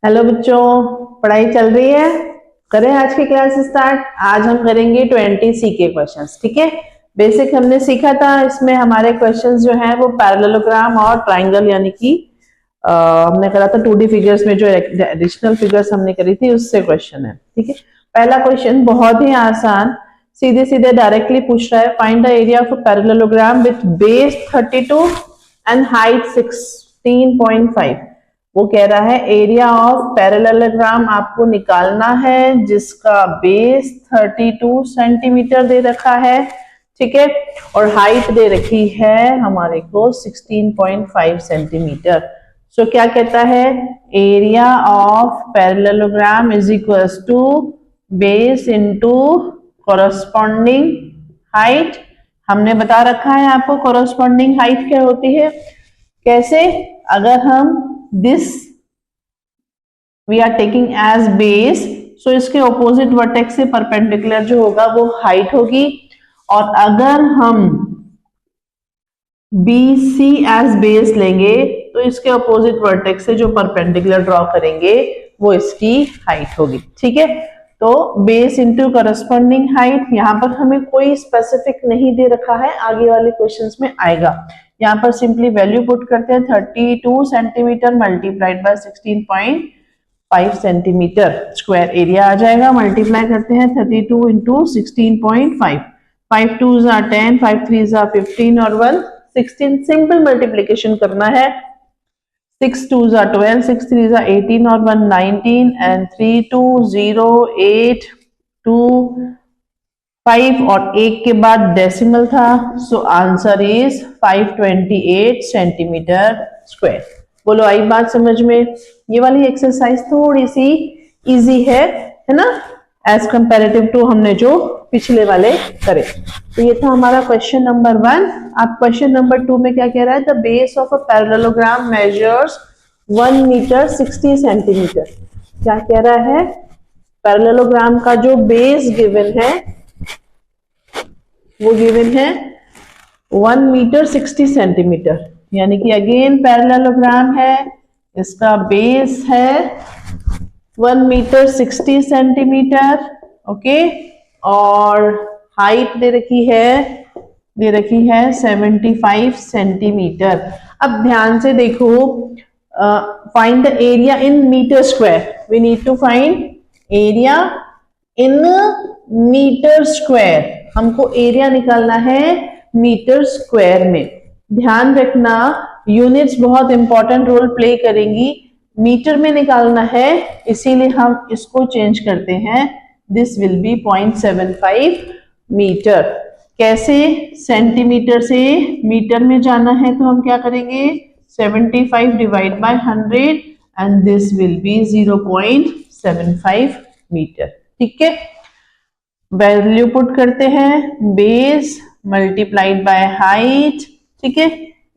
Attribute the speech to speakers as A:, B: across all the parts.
A: Hello बच्चों, पढ़ाई चल रही है। करें आज की क्लास स्टार्ट। आज हम करेंगे 20 सी के क्वेश्चंस। ठीक है, बेसिक हमने सीखा था। इसमें हमारे क्वेश्चंस जो है वो पैरेललोग्राम और ट्राइंगल यानी कि हमने करा था 2D फिगर्स में जो एडिशनल फिगर्स हमने करी थी उससे क्वेश्चन है। ठीक है, पहला क्वेश्चन बहुत ही आसान, सीधे सीधे डायरेक्टली पूछ रहा है। Find the area of parallelogram with base 32 and height 16.5। वो कह रहा है एरिया ऑफ पैरेललोग्राम आपको निकालना है जिसका बेस 32 सेंटीमीटर दे रखा है। ठीक है, और हाइट दे रखी है हमारे को 16.5 सेंटीमीटर। सो क्या कहता है, area of parallelogram is equals to base into corresponding height. हमने बता रखा है आपको कॉरस्पॉन्डिंग हाइट क्या होती है। कैसे, अगर हम this we are taking as base, so इसके ऑपोजिट वर्टेक्स से परपेंडिकुलर जो होगा वो हाइट होगी। और अगर हम BC एज बेस लेंगे तो इसके ऑपोजिट वर्टेक्स से जो परपेंडिकुलर ड्रॉ करेंगे वो इसकी हाइट होगी। ठीक है, तो बेस इंटू करस्पॉन्डिंग हाइट, यहाँ पर हमें कोई स्पेसिफिक नहीं दे रखा है, आगे वाले क्वेश्चंस में आएगा। यहाँ पर सिंपली वैल्यू पुट करते हैं 32 centimetre multiplied by 16.5 centimetre square area आ जाएगा। मल्टीप्लाई करते हैं 32 into 16.5, 5 2s are 10, 5 3s are 15 और 1 16। सिंपल मल्टीप्लीकेशन करना है। 6 2s are 12, 6 3s are 18 और 1 19 एंड 3 2 0 8 2 5 और 1 के बाद डेसिमल था। So answer is 528 centimetre square. बोलो आई बात समझ में। ये वाली एक्सरसाइज थोड़ी सी इजी है ना, एज कंपेरेटिव टू हमने जो पिछले वाले करे। तो ये था हमारा क्वेश्चन नंबर 1। अब क्वेश्चन नंबर 2 में क्या कह रहा है, the base of a parallelogram measures 1 metre 60 centimetre. क्या कह रहा है, पैरेललोग्राम का जो बेस गिवन है वो गिवन है 1 मीटर 60 सेंटीमीटर, यानी कि अगेन पैरेललोग्राम है, इसका बेस है 1 मीटर 60 सेंटीमीटर। ओके, और हाइट दे रखी है 75 सेंटीमीटर। अब ध्यान से देखो, find the area in metre square. We need to find area in metre square. हमको एरिया निकालना है मीटर स्क्वायर में। ध्यान रखना, यूनिट्स बहुत इंपॉर्टेंट रोल प्ले करेंगी। मीटर में निकालना है, इसीलिए हम इसको चेंज करते हैं। This will be 0.75 metre. कैसे, सेंटीमीटर से मीटर में जाना है तो हम क्या करेंगे, 75 divide by 100 and this will be 0.75 metre. ठीक है, वैल्यू पुट करते हैं, बेस मल्टीप्लाइड बाय हाइट। ठीक है,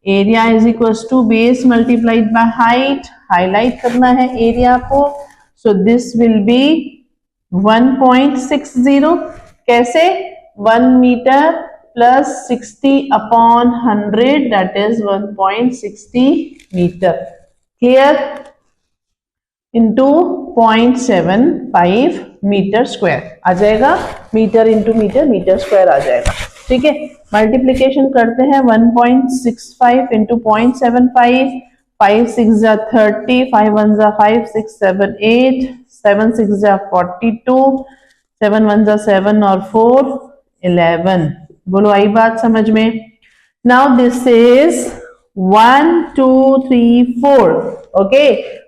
A: area is equal to base multiplied by height. Highlight करना है एरिया को। So this will be 1.60। कैसे, 1 metre plus 60 upon 100 that is 1.60 metre. Clear, into 0.75 metre square आ जाएगा। Metre into metre, metre square आ जाएगा। ठीक है, मल्टीप्लीकेशन करते हैं 1.65 इंटू 0.75, 5 6 जा 30, 5 1 जा 5 6 7 8, 7 6 जा 42, 7 1 जा 7 और 4 11। बोलो आई बात समझ में। Now this is 1 2 3 4। Okay,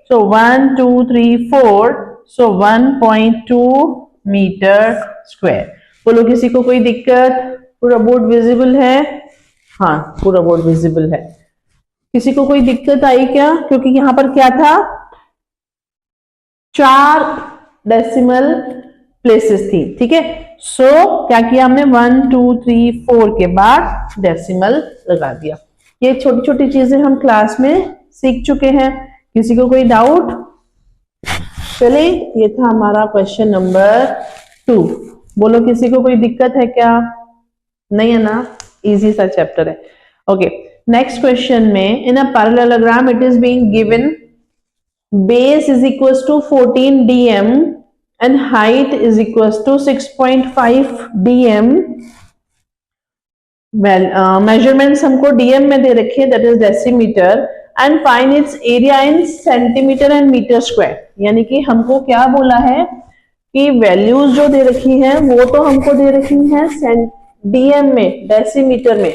A: so 1 2 3 4, so 1.2 metre square. बोलो किसी को कोई दिक्कत? पूरा बोर्ड विजिबल है? हाँ, पूरा बोर्ड विजिबल है। किसी को कोई दिक्कत आई क्या? क्योंकि यहां पर क्या था, 4 डेसिमल प्लेसेस थी। ठीक है, सो क्या किया हमने, 1 2 3 4 के बाद डेसिमल लगा दिया। ये छोटी छोटी चीजें हम क्लास में सीख चुके हैं। किसी को कोई डाउट? चले, ये था हमारा क्वेश्चन नंबर 2। बोलो किसी को कोई दिक्कत है क्या? नहीं है ना, इजी सा चैप्टर है। ओके, नेक्स्ट क्वेश्चन में, in a parallelogram it is being given base is equals to 14 dm and height is equals to 6.5 dm. well measurements हमको dm में दे रखी है, that is decimetre, and find its area in centimetre and metre square. यानी कि हमको क्या बोला है कि वैल्यूज जो दे रखी हैं वो तो हमको दे रखी हैं डीएम में, डेसीमीटर में,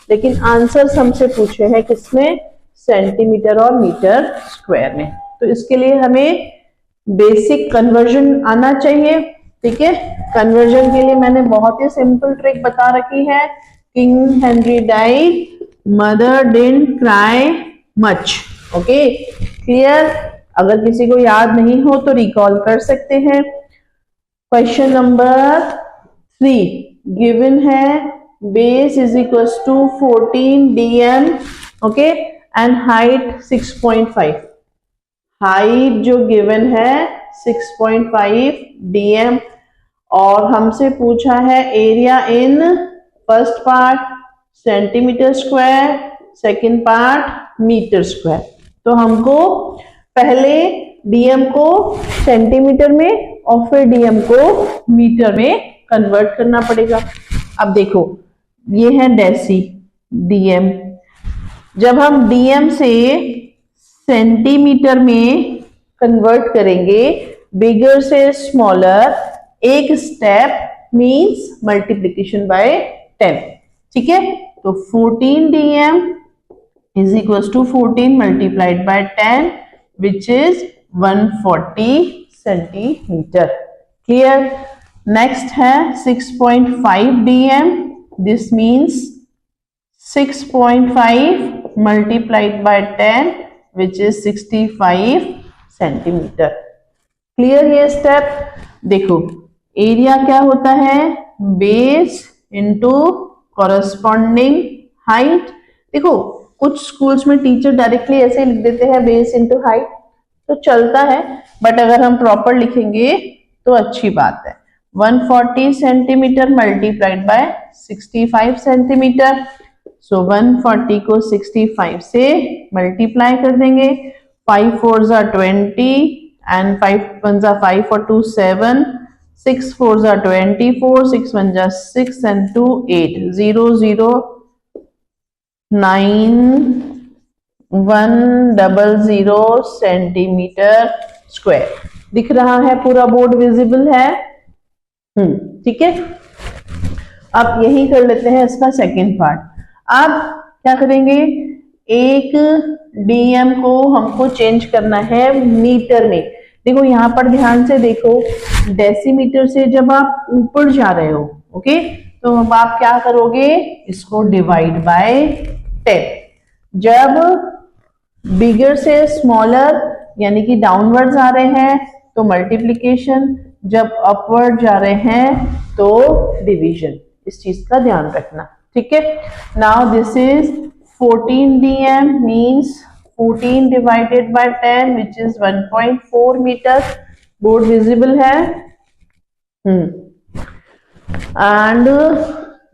A: लेकिन आंसर हमसे पूछे हैं किसमें, सेंटीमीटर और मीटर स्क्वायर में। तो इसके लिए हमें बेसिक कन्वर्जन आना चाहिए। ठीक है, कन्वर्जन के लिए मैंने बहुत ही सिंपल ट्रिक बता रखी है। King Henry died, mother didn't cry much. Okay, clear? अगर किसी को याद नहीं हो तो रिकॉल कर सकते हैं। क्वेश्चन नंबर 3 गिवन है, base is equals to 14 dm, okay, and height 6.5। Height जो गिवन है 6.5 dm, और हमसे पूछा है area in first part centimetre square, second part metre square. तो हमको पहले डीएम को सेंटीमीटर में और फिर डीएम को मीटर में कन्वर्ट करना पड़ेगा। अब देखो, ये है डेसी डीएम, जब हम डीएम से सेंटीमीटर में कन्वर्ट करेंगे, बिगर से स्मॉलर, एक स्टेप मींस मल्टीप्लिकेशन बाय 10। ठीक है, तो 14 dm is equals to 14 multiplied by 10, which is 140 centimeter. Clear? Next है 6.5 dm. This means 6.5 multiplied by 10, which is 65 centimeter. Clear ये स्टेप? देखो, एरिया क्या होता है, बेस इंटू कॉरस्पॉन्डिंग हाइट। देखो, कुछ स्कूल्स में टीचर डायरेक्टली ऐसे लिख देते हैं बेस इंटू हाइट, तो चलता है, बट अगर हम प्रॉपर लिखेंगे तो अच्छी बात है। 140 सेंटीमीटर मल्टीप्लाइड बाय 65 सेंटीमीटर, सो 140 को 65 से मल्टीप्लाई कर देंगे। 5 4 जा 20 एंड 5 1 जा 5 और 2 7, 6 4 जा 24, 6 1 जा 6 and 2 8, 0 0 9100 सेंटीमीटर स्क्वायर। दिख रहा है, पूरा बोर्ड विजिबल है। ठीक है, अब यही कर लेते हैं इसका सेकंड पार्ट। अब क्या करेंगे, एक डीएम को हमको चेंज करना है मीटर में। देखो यहाँ पर ध्यान से देखो, डेसीमीटर से जब आप ऊपर जा रहे हो, ओके, तो अब आप क्या करोगे, इसको डिवाइड बाय 10। जब बिगर से स्मॉलर यानी कि डाउनवर्ड जा रहे हैं तो मल्टीप्लिकेशन, जब अपवर्ड जा रहे हैं तो डिवीजन। इस चीज का ध्यान रखना। ठीक है, now this is 14 dm means 14 divided by 10 which is 1.4 metre. Board visible है। And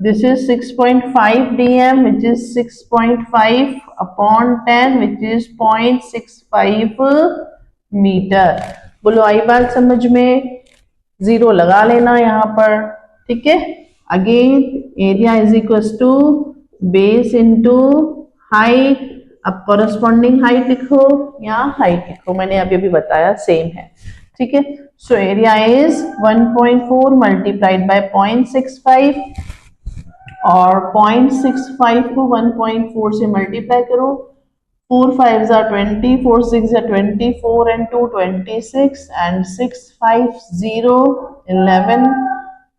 A: this is 6.5 dm which is 6.5 upon 10 which is 0.65 metre. बोलो आई बात समझ में? जीरो लगा लेना यहाँ पर। ठीक है, again area is equal to base into height. अब कॉरस्पॉन्डिंग हाइट लिखो या हाइट लिखो, मैंने अभी बताया सेम है। ठीक है, so area is 1.4 multiplied by 0.65, और 0.65 को 1.4 से मल्टीप्लाई करो। 4 5 जा 20, 4 6 जा 24 and 2 26 and 6 5 0 11,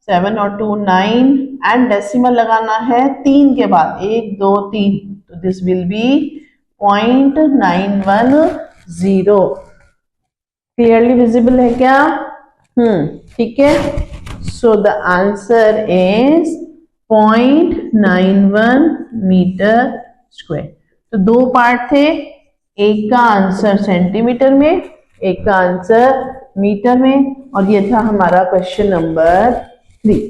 A: 7 और 2 9 एंड डेसिमल लगाना है 3 के बाद, 1 2 3, तो this will be 0.910। Clearly visible है क्या? ठीक है, so the answer is 0.91 metre square. तो दो पार्ट थे, एक का आंसर सेंटीमीटर में, एक का आंसर मीटर में, और ये था हमारा क्वेश्चन नंबर 3।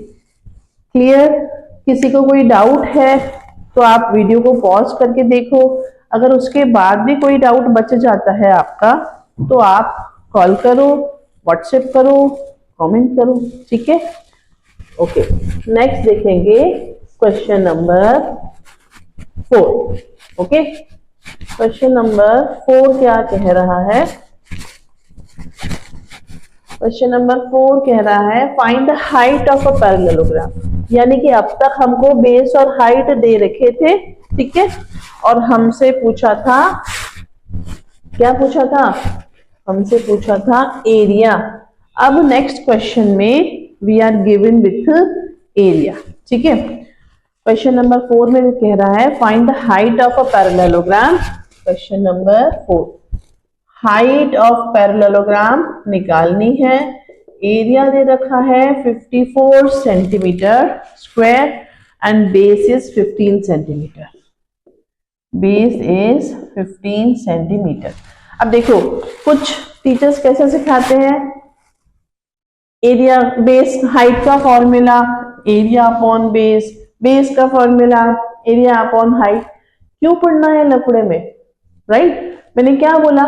A: क्लियर? किसी को कोई डाउट है तो आप वीडियो को पॉज करके देखो। अगर उसके बाद भी कोई डाउट बच जाता है आपका तो आप कॉल करो, व्हाट्सएप करो, कमेंट करो, ठीक है। ओके, नेक्स्ट देखेंगे question number 4। Okay, question number 4 क्या कह रहा है? क्वेश्चन नंबर 4 कह रहा है find the height of a parallelogram. यानी कि अब तक हमको बेस और हाइट दे रखे थे, ठीक है, और हमसे पूछा था, क्या पूछा था? हमसे पूछा था एरिया। अब नेक्स्ट क्वेश्चन में we are given with area, ठीक है। क्वेश्चन नंबर 4 में कह रहा है find the height of a parallelogram. Question number 4, height of parallelogram निकालनी है। एरिया दे रखा है 54 centimetre square and base is 15 centimetre. Base is 15 centimetre. अब देखो, कुछ टीचर्स कैसे सिखाते हैं, एरिया बेस हाइट का formula area upon base, base का फॉर्मूला एरिया अपॉन हाइट। क्यों पढ़ना है लफड़े में, राइट? मैंने क्या बोला,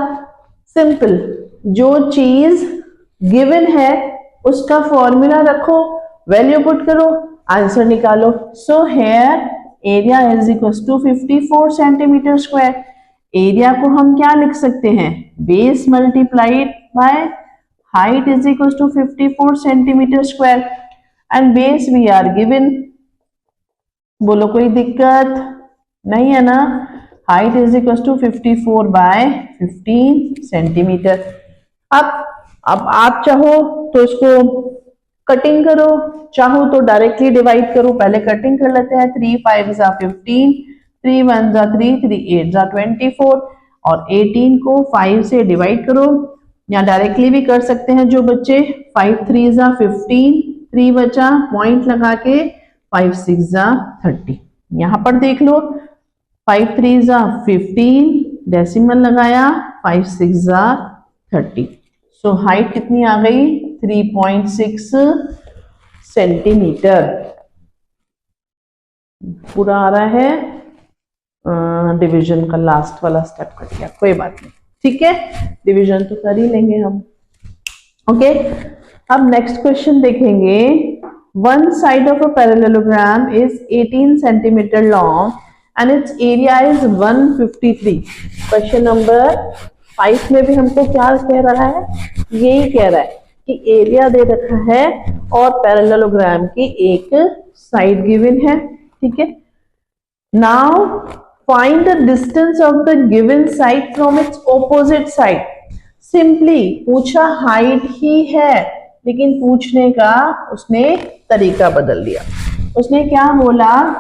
A: सिंपल, जो चीज गिवन है उसका फॉर्मूला रखो, वैल्यू पुट करो, आंसर निकालो। So here area is equal to 54 centimetre square. Area को हम क्या लिख सकते हैं, base multiplied by height is equal to 54 centimetre square and base we are given. बोलो कोई दिक्कत नहीं है ना? Height is equal to 54 by 15 centimetre. अब आप चाहो तो इसको कटिंग करो, चाहो तो डायरेक्टली डिवाइड करो। पहले कटिंग कर लेते हैं। 3 5 जा 15, 3 1 जा 3, 3 8 जा 24 और 18 को 5 से डिवाइड करो, या डायरेक्टली भी कर सकते हैं जो बच्चे। 5 3 जा 15, 3 बचा, पॉइंट लगा के 5 6 जा 30। यहां पर देख लो, 5 3 जा 15, डेसिमल लगाया, 5 6 जा 30। सो हाइट कितनी आ गई, 3.6 सेंटीमीटर। पूरा आ रहा है, डिवीजन का लास्ट वाला स्टेप कर दिया, कोई बात नहीं, ठीक है, डिवीजन तो कर ही लेंगे हम। ओके, अब नेक्स्ट क्वेश्चन देखेंगे। One side of a parallelogram is 18 centimetre long and it's area is 153। Question number 5 में भी हमको क्या कह रहा है, यही कह रहा है कि एरिया दे रखा है और पैरेललोग्राम की एक साइड गिवन है, ठीक है। Now find the distance of the given side from its opposite side. Simply पूछा, हाइट ही है लेकिन पूछने का उसने तरीका बदल दिया। उसने क्या बोला,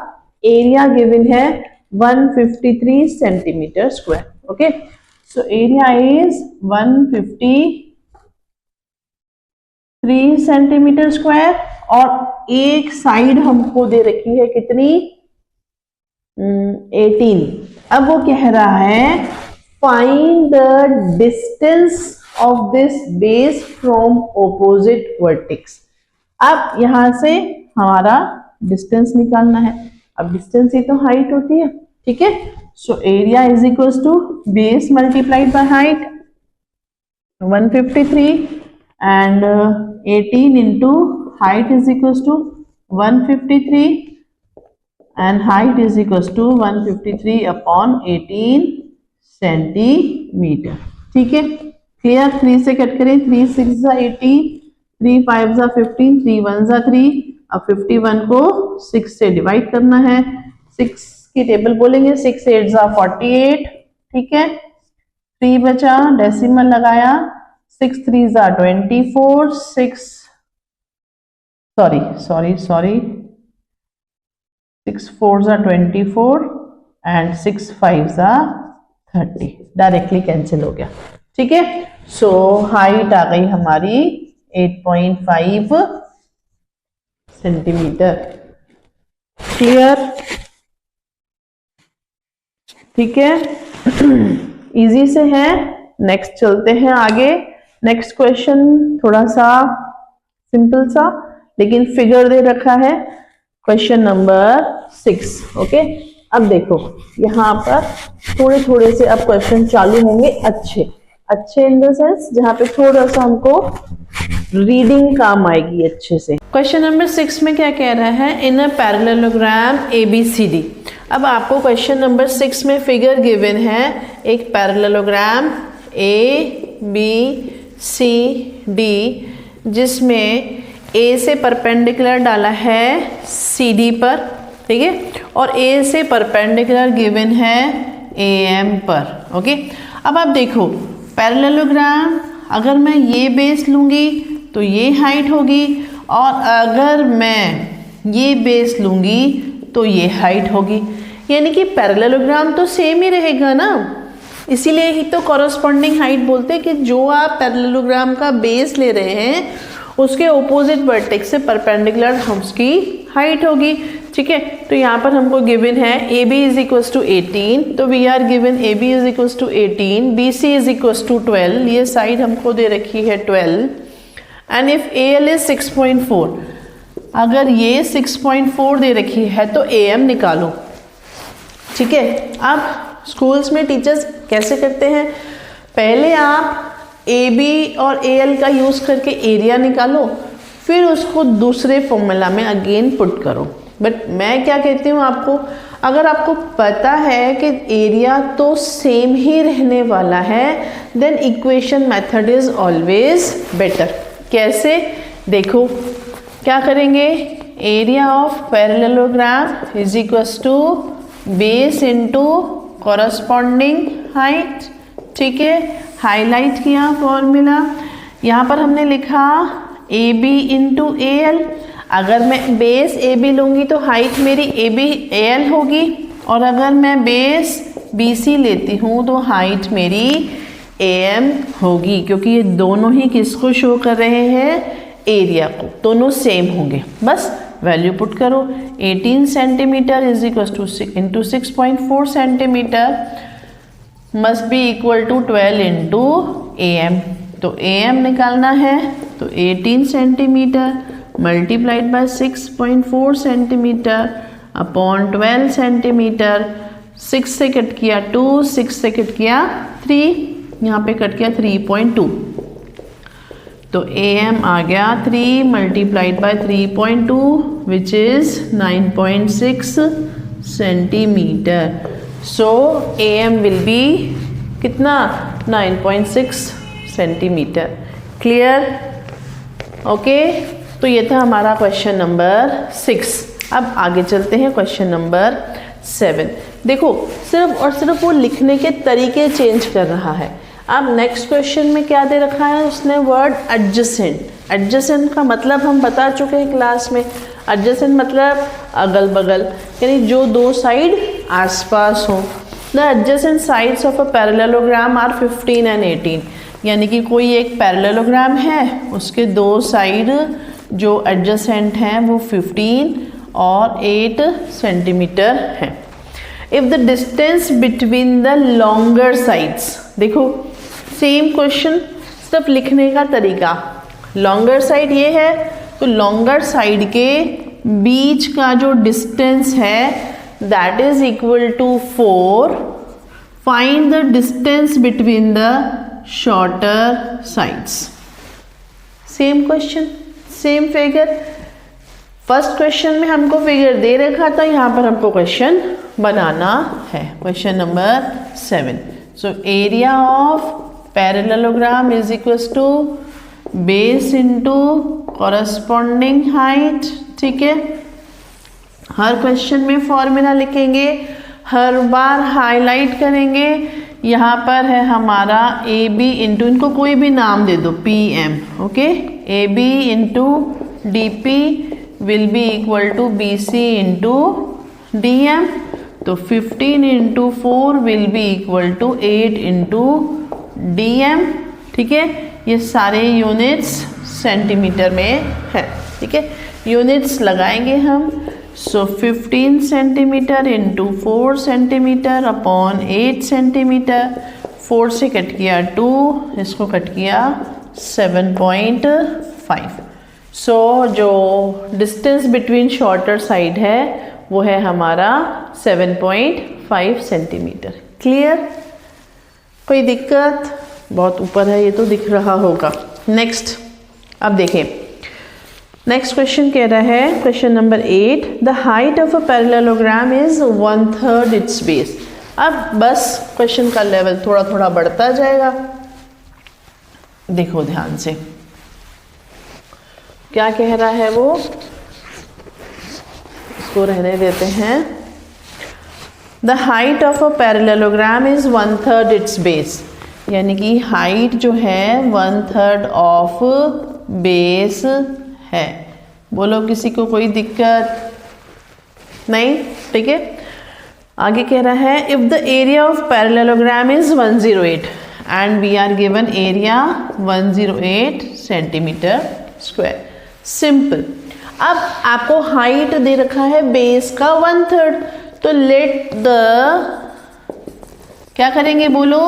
A: एरिया गिवन है 153 centimetre square. Okay, so area is 153 centimetre square और एक साइड हमको दे रखी है कितनी, 18। अब वो कह रहा है find the distance of this base from opposite vertex. अब यहां से हमारा डिस्टेंस निकालना है। अब डिस्टेंस ही तो हाइट होती है, ठीक है। So area is equal to base multiplied by height 153 and 18 into height is equal to 153 and height is equal to 153 upon 18 centimetre, ठीक है। क्लियर, 3 से कट करें, 3 6 जा 18, 3 5 जा 15, 3 1 जा 3। अब 51 को 6 से डिवाइड करना है, 6 की टेबल बोलेंगे, 6 8 जा 48, ठीक है। 3 बचा, डेसिमल लगाया, 6 3 जा 24, 6 4 जा 24 एंड 6 5 जा 30। डायरेक्टली कैंसिल हो गया, ठीक है। सो हाइट आ गई हमारी 8.5 सेंटीमीटर। क्लियर, ठीक है, इजी से है। नेक्स्ट चलते हैं आगे। नेक्स्ट क्वेश्चन थोड़ा सा सिंपल सा लेकिन फिगर दे रखा है, क्वेश्चन नंबर 6। ओके, अब देखो यहाँ पर थोड़े थोड़े से अब क्वेश्चन चालू होंगे अच्छे। अच्छे इन द सेंस जहाँ पे थोड़ा सा हमको रीडिंग काम आएगी अच्छे से। क्वेश्चन नंबर 6 में क्या कह रहा है, इन अ पैरेललोग्राम ABCD। अब आपको क्वेश्चन नंबर 6 में फिगर गिवन है, एक पैरेललोग्राम ABCD जिसमें A से परपेंडिकुलर डाला है CD पर, ठीक है, और A से परपेंडिकुलर गिवन है AM पर। ओके, अब आप देखो पैरेललोग्राम, अगर मैं ये बेस लूंगी तो ये हाइट होगी, और अगर मैं ये बेस लूंगी तो ये हाइट होगी, यानी कि पैरेललोग्राम तो सेम ही रहेगा ना। इसीलिए ही तो कॉरस्पॉन्डिंग हाइट बोलते हैं कि जो आप पैरेललोग्राम का बेस ले रहे हैं उसके ऑपोजिट वर्टेक्स से परपेंडिकुलर उसकी हाइट होगी, ठीक है। तो यहाँ पर हमको गिवन है AB इज इक्वल्स टू 18, तो we are given AB is equals to 18, BC is equals to 12, ये साइड हमको दे रखी है 12, एंड इफ AL इज 6.4, अगर ये 6.4 दे रखी है तो AM निकालो, ठीक है। अब स्कूल्स में टीचर्स कैसे करते हैं, पहले आप AB और AL का यूज करके एरिया निकालो, फिर उसको दूसरे फॉर्मूला में अगेन पुट करो। बट मैं क्या कहती हूँ आपको, अगर आपको पता है कि एरिया तो सेम ही रहने वाला है, then equation method is always better. कैसे, देखो क्या करेंगे, area of parallelogram is equals to base into corresponding height, ठीक है। हाईलाइट किया फॉर्मूला, यहाँ पर हमने लिखा AB इंटू AL, अगर मैं बेस AB लूँगी तो हाइट मेरी AL होगी, और अगर मैं बेस BC लेती हूँ तो हाइट मेरी AM होगी, क्योंकि ये दोनों ही किसको शो कर रहे हैं, एरिया को, दोनों सेम होंगे। बस वैल्यू पुट करो, 18 centimetre is equal to into 6.4 centimetre must be equal to 12 into AM, तो AM निकालना है तो 18 centimetre multiplied by 6.4 centimetre upon 12 centimetre, 6 से कट किया 2, 6 से कट किया 3, यहाँ पे कट किया 3.2, तो AM आ गया 3 multiplied by 3.2 which is 9.6 centimetre. So AM will be कितना, 9.6 सेंटीमीटर। Clear, okay. तो ये था हमारा क्वेश्चन नंबर 6। अब आगे चलते हैं क्वेश्चन नंबर 7। देखो सिर्फ और सिर्फ वो लिखने के तरीके चेंज कर रहा है। अब नेक्स्ट क्वेश्चन में क्या दे रखा है उसने, वर्ड एडजेसेंट। एडजेसेंट का मतलब हम बता चुके हैं क्लास में, एडजेसेंट मतलब अगल बगल, यानी जो दो साइड आसपास हो। The adjacent sides of a parallelogram are 15 and 18, यानी कि कोई एक पैरेललोग्राम है, उसके दो साइड जो एडजेसेंट हैं वो 15 और 8 सेंटीमीटर हैं। If the distance between the longer sides, देखो सेम क्वेश्चन, सिर्फ लिखने का तरीका। लॉन्गर साइड ये है, तो लॉन्गर साइड के बीच का जो डिस्टेंस है that is equal to 4, find the distance between the shorter sides. Same question, same figure. First question में हमको फिगर दे रखा था, यहाँ पर हमको क्वेश्चन बनाना है। Question number 7। So area of parallelogram is equals to base into corresponding height, ठीक है। हर क्वेश्चन में फॉर्मूला लिखेंगे, हर बार हाईलाइट करेंगे। यहाँ पर है हमारा AB इंटू, इनको कोई भी नाम दे दो, PM, okay. AB into DP will be equal to BC into DM, तो 15 into 4 will be equal to 8 into DM, ठीक है। ये सारे यूनिट्स सेंटीमीटर में है, ठीक है। यूनिट्स लगाएंगे हम, सो 15 centimetre into 4 centimetre upon 8 centimetre, 4 से कट किया 2, इसको कट किया 7.5। सो जो डिस्टेंस बिटवीन शॉर्टर साइड है वो है हमारा 7.5 सेंटीमीटर। क्लियर, कोई दिक्कत? बहुत ऊपर है, ये तो दिख रहा होगा। नेक्स्ट, अब देखें नेक्स्ट क्वेश्चन कह रहा है, question number 8, the height of a parallelogram is 1/3 it's base. अब बस क्वेश्चन का लेवल थोड़ा थोड़ा बढ़ता जाएगा। देखो ध्यान से क्या कह रहा है वो, इसको रहने देते हैं। The height of a parallelogram is 1/3 it's base, यानी कि हाइट जो है 1/3 ऑफ बेस है। बोलो किसी को कोई दिक्कत नहीं? ठीक है, आगे कह रहा है if the area of parallelogram is 108 and we are given area 108 centimetre square. Simple, अब आपको हाइट दे रखा है बेस का 1/3, तो लेट द, क्या करेंगे बोलो?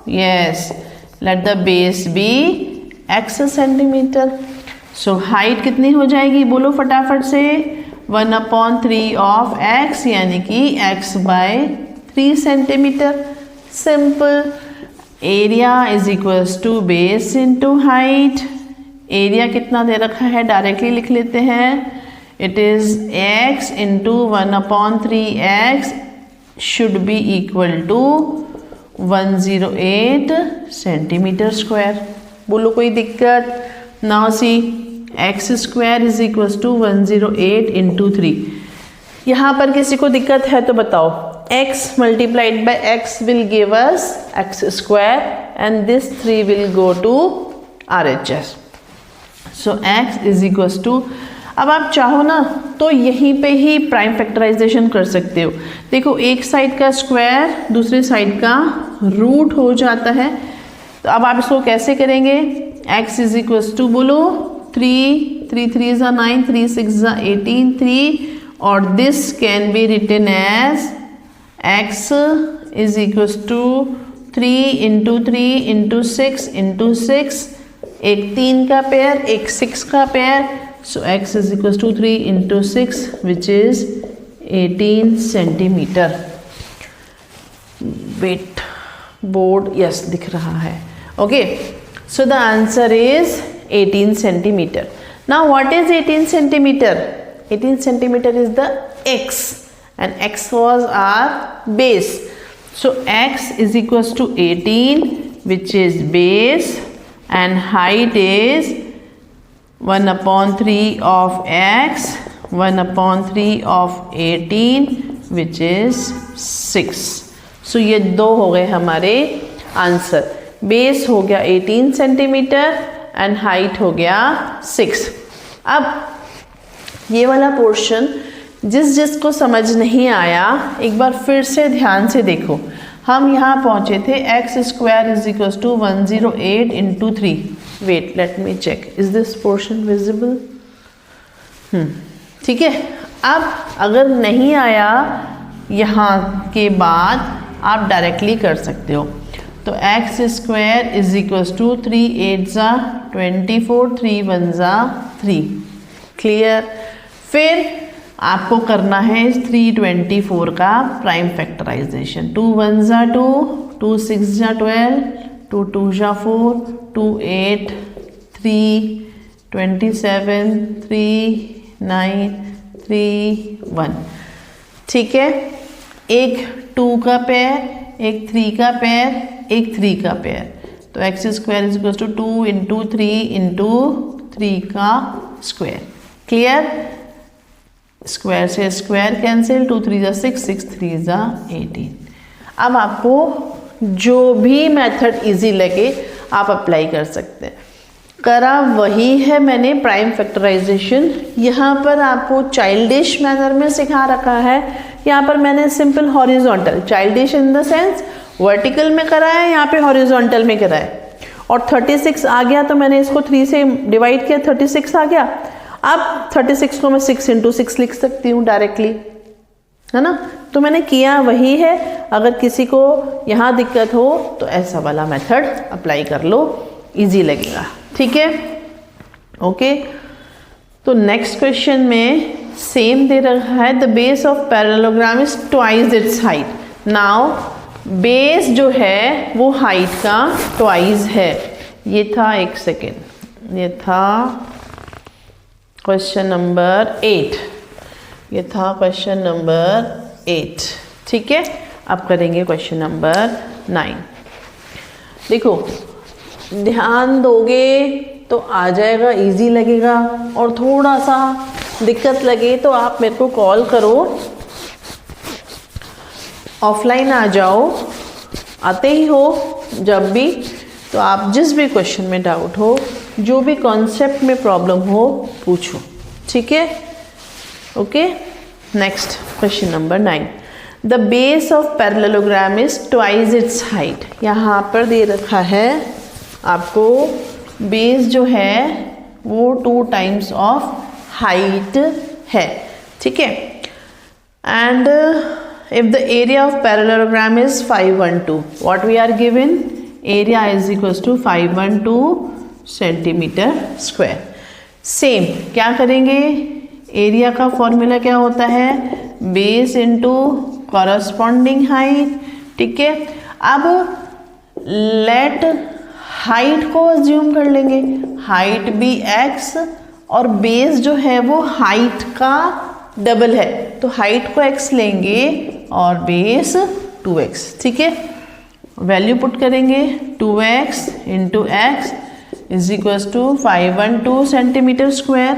A: Yes, let the base be x centimetre. So height कितनी हो जाएगी बोलो फटाफट से? 1/3 ऑफ x, यानी कि x/3 centimetre. Simple, area is equals to base into height. Area कितना दे रखा है डायरेक्टली लिख लेते हैं, it is x into 1/3x should be equal to 108 centimetre square. बोलो कोई दिक्कत? Now see, X square is equal to 108 into 3। यहाँ पर किसी को दिक्कत है तो बताओ। x multiplied by x will give us x square and this 3 will go to RHS। So x is equal to, अब आप चाहो ना तो यहीं पे ही प्राइम फैक्टराइजेशन कर सकते हो। देखो एक साइड का स्क्वायर दूसरी साइड का रूट हो जाता है, तो अब आप इसको कैसे करेंगे? x इज इक्वल टू बोलो 3 3 ज़ा 9, 3 6 ज़ा 18, 3, और this can be written as x is equal to 3 into 3 into 6 into 6, एक 3 का पेयर एक 6 का pair. So x is equal to 3 into 6 which is 18 centimetre. Wait, board, yes दिख रहा है। Okay, so the answer is 18 centimeter. Now what is 18 centimeter? 18 centimeter is the x and x was our base. So x is equals to 18 which is base and height is 1/3 of x, 1/3 of 18 which is 6. So ये दो हो गए हमारे answer. Base हो गया 18 centimetre and height हो गया 6। अब ये वाला पोर्शन जिसको समझ नहीं आया एक बार फिर से ध्यान से देखो। हम यहाँ पहुँचे थे X square is equal to 108 into 3। Wait, let me check, is this portion visible? ठीक है। अब अगर नहीं आया यहाँ के बाद आप डायरेक्टली कर सकते हो। तो X square is equal to 3 8 ज़ा 24, 3 1 ज़ा 3। क्लियर? फिर आपको करना है 324 का प्राइम फैक्टराइजेशन। 2 1 ज़ा 2, 2 6 ज़ा 12, 2 2 ज़ा 4, 2 8, 3 27, 3 9, 3 1। ठीक है, एक 2 का पेयर, एक 3 का पेयर, एक 3 का पेयर। तो X square is equal to 2 into 3 into 3 का स्क्वायर। क्लियर? स्क्वायर से स्क्वायर कैंसिल, 2 3 ज़ा 6, 6 3 ज़ा 18। अब आपको जो भी मेथड इजी लगे आप अप्लाई कर सकते हैं। करा वही है मैंने, प्राइम फैक्टराइजेशन। यहाँ पर आपको चाइल्डिश मैनर में सिखा रखा है। यहाँ पर मैंने simple horizontal, childish in the sense vertical में करा है, यहाँ पे हॉरिजॉन्टल में करा है। और 36 आ गया तो मैंने इसको 3 से डिवाइड किया, 36 आ गया। अब 36 को मैं 6 इंटू 6 लिख सकती हूँ डायरेक्टली, है ना। तो मैंने किया वही है। अगर किसी को यहाँ दिक्कत हो तो ऐसा वाला मेथड अप्लाई कर लो, इजी लगेगा। ठीक है, ओके। तो नेक्स्ट क्वेश्चन में सेम दे रखा है, the base of parallelogram is twice its height. Now base जो है वो हाइट का ट्वाइस है। ये था, एक सेकेंड, ये था क्वेश्चन नंबर 8, ये था क्वेश्चन नंबर 8। ठीक है, अब करेंगे क्वेश्चन नंबर 9। देखो, ध्यान दोगे तो आ जाएगा, इजी लगेगा, और थोड़ा सा दिक्कत लगे तो आप मेरे को कॉल करो, ऑफलाइन आ जाओ, आते ही हो जब भी, तो आप जिस भी क्वेश्चन में डाउट हो, जो भी कॉन्सेप्ट में प्रॉब्लम हो, पूछो। ठीक है, okay. Next question number 9। The base of parallelogram is twice its height. यहाँ पर दे रखा है आपको, बेस जो है वो 2 टाइम्स ऑफ हाइट है। ठीक है, and if the area of parallelogram is 512, what we are given? Area is equals to 512 centimetre square. Same क्या करेंगे, एरिया का फॉर्मूला क्या होता है? Base into corresponding height. ठीक है, अब लेट हाइट को अज्यूम कर लेंगे, हाइट भी x और बेस जो है वो हाइट का डबल है, तो हाइट को x लेंगे और बेस 2x। ठीक है, वैल्यू पुट करेंगे, 2x into X is equals to 512 centimetre square,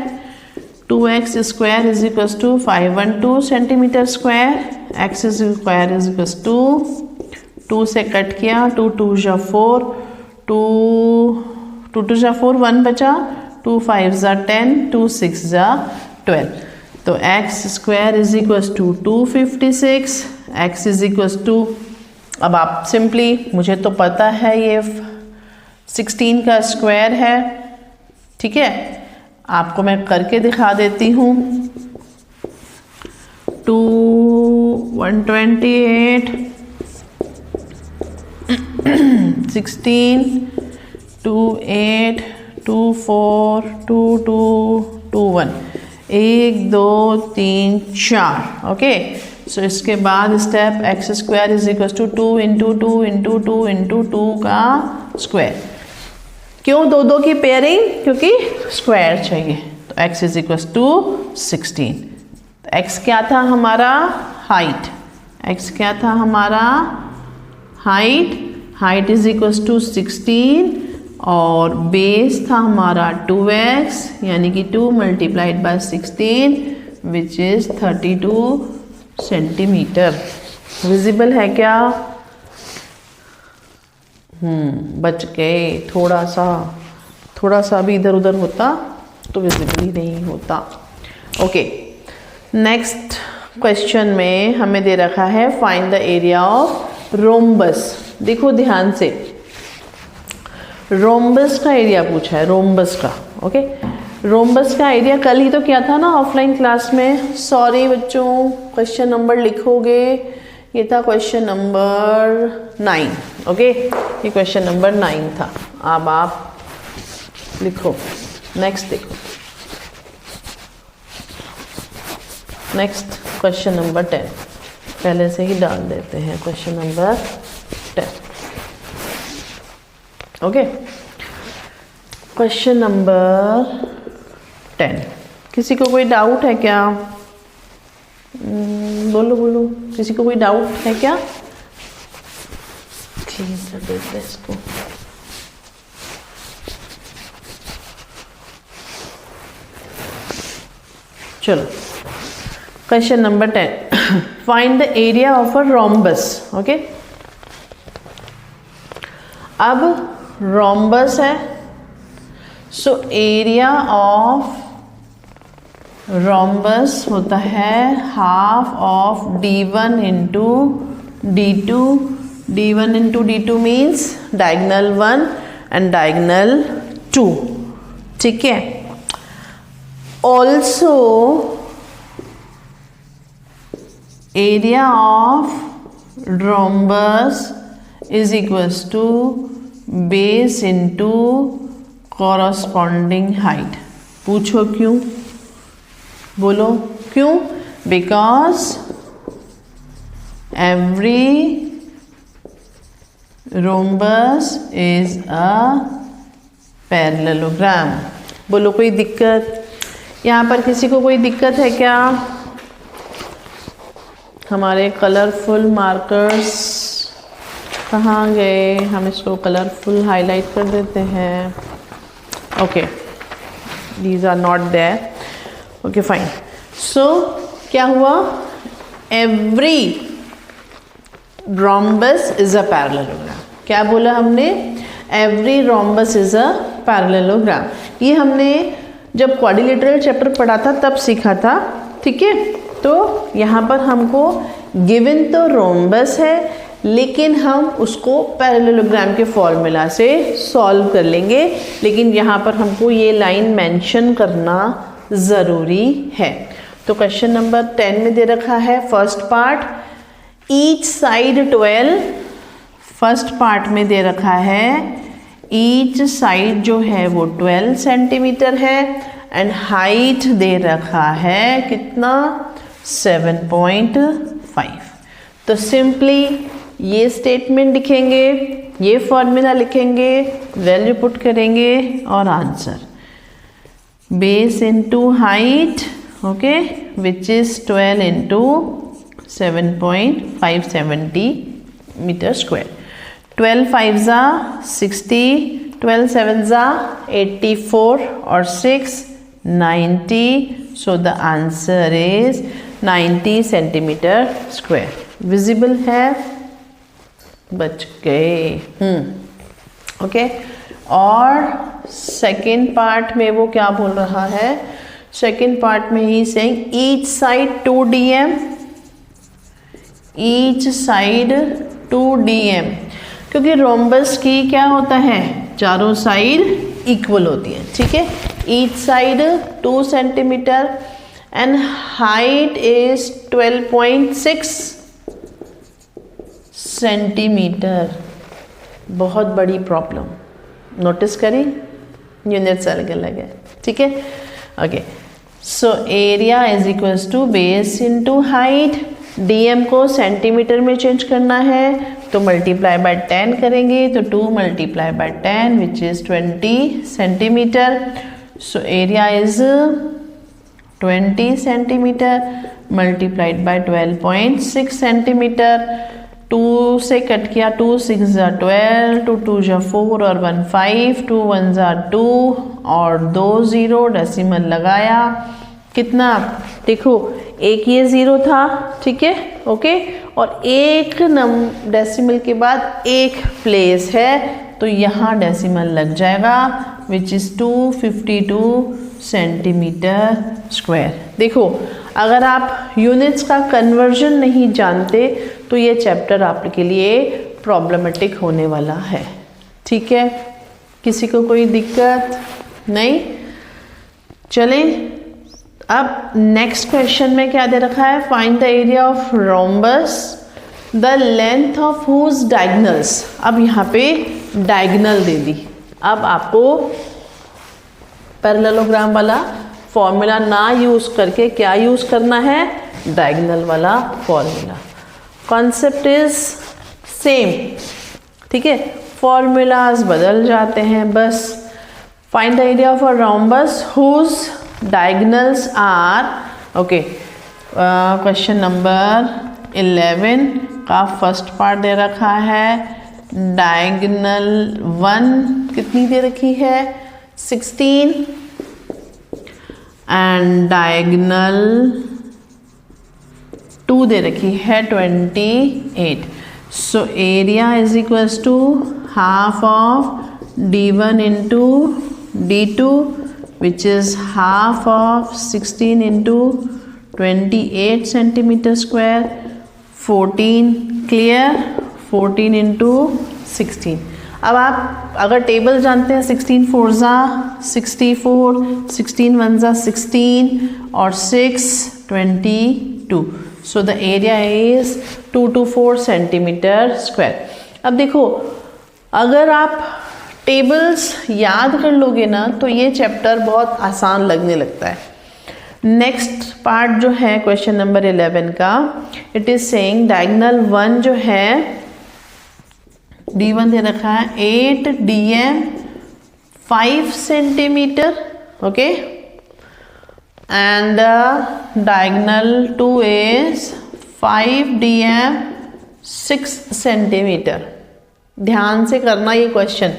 A: 2x square is equals to 512 centimetre square, x square is equals to 2 से कट किया, 2 2 जा 4, 2 2 जा 4, 1 बचा, 2 5 जा 10, 2 6 जा 12, तो x square is equals to 256, x is equals to, अब आप सिंपली, मुझे तो पता है ये 16 का स्क्वायर है। ठीक है, आपको मैं करके दिखा देती हूँ। 2 128 16 2 8 2 4 2 2 2 1, 1 2 3 4। ओके, सो इसके बाद step X square is equal to 2 into 2 into 2 into 2 का स्क्वायर। क्यों 2 की पेयरिंग? क्योंकि स्क्वायर चाहिए, तो x is equal to 16। x क्या था हमारा? हाइट। x क्या था हमारा? Height. Height is equal to 16 और बेस था हमारा 2x, यानी कि 2 multiplied by 16 which is 32 centimetre. Visible है क्या? बच गए। थोड़ा सा भी इधर उधर होता तो विजिबल ही नहीं होता। ओके, नेक्स्ट क्वेश्चन में हमें दे रखा है find the area of rhombus. देखो ध्यान से, रोम्बस का एरिया पूछा है, रोम्बस का। ओके, रोम्बस का एरिया कल ही तो क्या था ना ऑफलाइन क्लास में। सॉरी बच्चों, क्वेश्चन नंबर लिखोगे, ये था क्वेश्चन नंबर 9। ओके, ये क्वेश्चन नंबर 9 था। अब आप लिखो, नेक्स्ट देखो, नेक्स्ट क्वेश्चन नंबर 10 पहले से ही डाल देते हैं, question number 10। Okay, question number 10। किसी को कोई डाउट है क्या? बोलो, किसी को कोई डाउट है क्या? देखते इसको। चलो, question number 10, find the area of a rhombus. Okay, अब रोम्बस है, सो एरिया ऑफ रोम्बस होता है half of d1 into d2। d1 into d2 means diagonal 1 and diagonal 2। ठीक है, also area of rhombus is equals to base into corresponding height. पूछो क्यों? बोलो क्यों? Because every rhombus is a parallelogram. बोलो कोई दिक्कत? यहाँ पर किसी को कोई दिक्कत है क्या? हमारे कलरफुल मार्कर्स कहाँ गए? हम इसको कलरफुल हाईलाइट कर देते हैं। Okay, these are not there. Okay fine. So क्या हुआ? Every rhombus is a parallelogram. क्या बोला हमने? Every rhombus is a parallelogram. ये हमने जब क्वाड्रिलेटरल चैप्टर पढ़ा था तब सीखा था, ठीक है। तो यहाँ पर हमको गिवन तो रोम्बस है, लेकिन हम उसको पैरेललोग्राम के फॉर्मूला से सॉल्व कर लेंगे, लेकिन यहाँ पर हमको ये लाइन मेंशन करना ज़रूरी है। तो क्वेश्चन नंबर 10 में दे रखा है first part, each side 12। First part में दे रखा है ईच साइड जो है वो 12 सेंटीमीटर है, एंड हाइट दे रखा है कितना? 7.5। तो सिंपली ये स्टेटमेंट लिखेंगे, ये फॉर्मूला लिखेंगे, वैल्यू पुट करेंगे और answer base into height, okay, which is 12 into 7.5 centimetre square. 12 5 जा 60, 12 7 जा 84 और 6 90। सो the answer is 90 centimetre square. Visible है? बच गए। ओके। और सेकेंड पार्ट में वो क्या बोल रहा है? सेकेंड पार्ट में he saying each side 2 dm, each side 2 dm, क्योंकि रोम्बस की क्या होता है? चारों साइड इक्वल होती है, ठीक है। Each side 2 centimetre and height is 12.6 centimetre. बहुत बड़ी प्रॉब्लम, नोटिस करी? यूनिट्स अलग अलग है, ठीक है। Okay, so area is equals to base into height. DM को सेंटीमीटर में चेंज करना है तो मल्टीप्लाई बाय 10 करेंगे, तो 2 multiply by 10 which is 20 centimetre. So area is 20 centimetre multiplied by 12.6 centimetre. 2 से कट किया, 2 6 जा 12, 2 2 जा 4 और 1 5, 2 1 जा 2 और 2 0, डेसिमल लगाया। कितना? देखो एक ये 0 था, ठीक है, ओके, और एक डेसिमल के बाद एक प्लेस है तो यहाँ डेसिमल लग जाएगा, विच इज़ 252 सेंटीमीटर स्क्वायर। देखो अगर आप यूनिट्स का कन्वर्जन नहीं जानते तो ये चैप्टर आपके लिए प्रॉब्लमेटिक होने वाला है, ठीक है। किसी को कोई दिक्कत नहीं? चलें, अब नेक्स्ट क्वेश्चन में क्या दे रखा है? Find the area of rhombus, the length of whose diagonals. अब यहाँ पे डायगनल दे दी। अब आपको पैरेललोग्राम वाला फॉर्मूला ना यूज करके क्या यूज करना है? डायगनल वाला फॉर्मूला। कॉन्सेप्ट इज सेम, ठीक है, फॉर्मूलाज बदल जाते हैं बस। Find the area of a rhombus whose diagonals are, okay, question number 11 का फर्स्ट पार्ट दे रखा है। डायगनल 1 कितनी दे रखी है? 16 एंड डायगनल 2 दे रखी है 28। So area is equals to half of d1 into d2 which is half of 16 into 28 centimeter square, 14 clear, 14 into 16। अब आप अगर टेबल जानते हैं 16 4 जा 64, 16 1 जा 16 और 6 22। So the area is 224 centimetre square. अब देखो अगर आप टेबल्स याद कर लोगे ना तो ये चैप्टर बहुत आसान लगने लगता है। नेक्स्ट पार्ट जो है क्वेश्चन नंबर 11 का, इट इज सेइंग डायगोनल 1 जो है D1 दे रखा है 8 DM 5 centimetre, okay, and diagonal 2 is 5 DM 6 centimetre. ध्यान से करना ये क्वेश्चन,